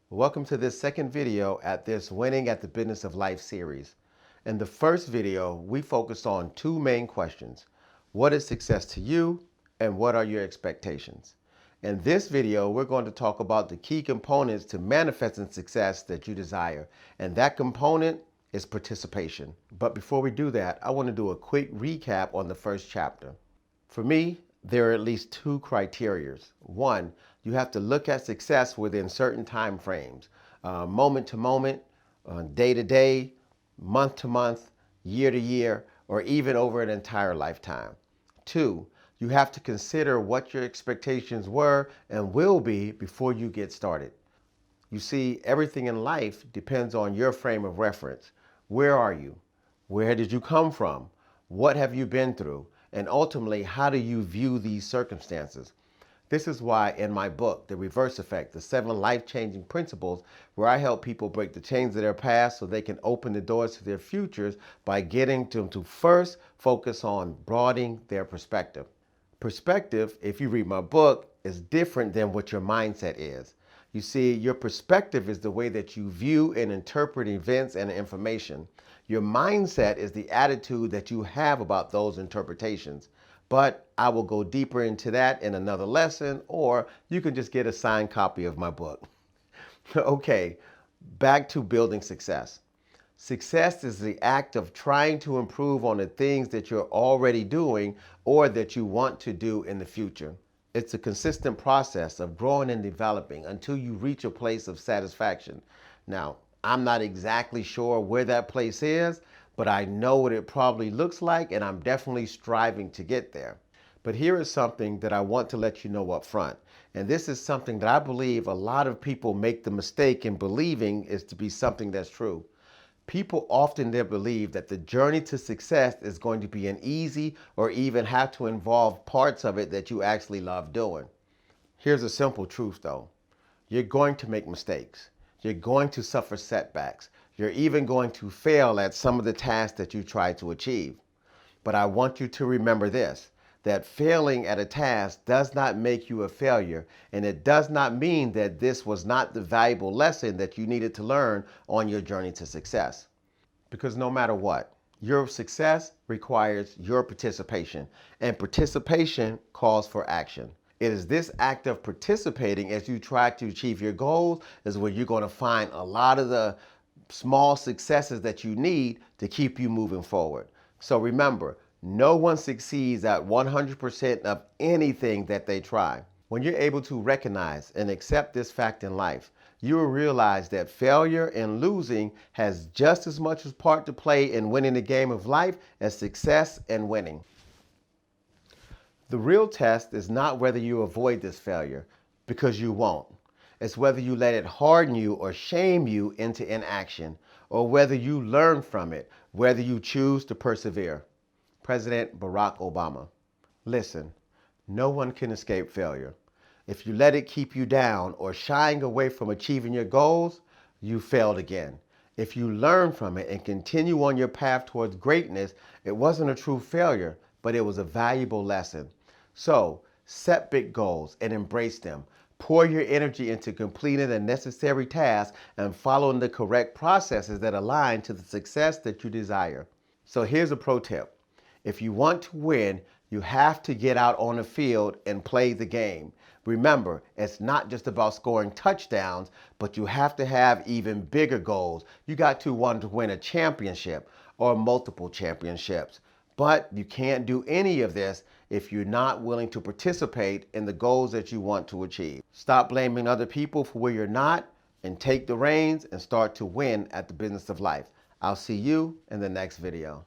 Welcome to this second video at this Winning at the Business of Life series. In the first video, we focused on two main questions. What is success to you, and what are your expectations? In this video, we're going to talk about the key components to manifesting success that you desire, and that component is participation. But before we do that, I want to do a quick recap on the first chapter. For me, there are at least two criteria. One, you have to look at success within certain time frames, moment to moment, day to day, month to month, year to year, or even over an entire lifetime. Two, you have to consider what your expectations were and will be before you get started. You see, everything in life depends on your frame of reference. Where are you? Where did you come from? What have you been through? And ultimately, how do you view these circumstances? This is why in my book, The Reverse Effect, the 7 life-changing principles, where I help people break the chains of their past so they can open the doors to their futures by getting them to first focus on broadening their perspective. Perspective, if you read my book, is different than what your mindset is. You see, your perspective is the way that you view and interpret events and information. Your mindset is the attitude that you have about those interpretations. But I will go deeper into that in another lesson, or you can just get a signed copy of my book. Okay, back to building success. Success is the act of trying to improve on the things that you're already doing or that you want to do in the future. It's a consistent process of growing and developing until you reach a place of satisfaction. Now, I'm not exactly sure where that place is, but I know what it probably looks like, and I'm definitely striving to get there. But here is something that I want to let you know up front. And this is something that I believe a lot of people make the mistake in believing is to be something that's true. People often believe that the journey to success is going to be an easy or even have to involve parts of it that you actually love doing. Here's a simple truth though. You're going to make mistakes. You're going to suffer setbacks. You're even going to fail at some of the tasks that you try to achieve. But I want you to remember this, that failing at a task does not make you a failure, and it does not mean that this was not the valuable lesson that you needed to learn on your journey to success. Because no matter what, your success requires your participation, and participation calls for action. It is this act of participating as you try to achieve your goals is where you're going to find a lot of the small successes that you need to keep you moving forward. So remember, no one succeeds at 100% of anything that they try. When you're able to recognize and accept this fact in life, you will realize that failure and losing has just as much as part to play in winning the game of life as success and winning. The real test is not whether you avoid this failure, because you won't. It's whether you let it harden you or shame you into inaction, or whether you learn from it, whether you choose to persevere. President Barack Obama. Listen, no one can escape failure. If you let it keep you down or shying away from achieving your goals, you failed again. If you learn from it and continue on your path towards greatness, it wasn't a true failure, but it was a valuable lesson. So, set big goals and embrace them. Pour your energy into completing the necessary tasks and following the correct processes that align to the success that you desire. So here's a pro tip. If you want to win, you have to get out on the field and play the game. Remember, it's not just about scoring touchdowns, but you have to have even bigger goals. You got to want to win a championship or multiple championships. But you can't do any of this if you're not willing to participate in the goals that you want to achieve. Stop blaming other people for where you're not and take the reins and start to win at the business of life. I'll see you in the next video.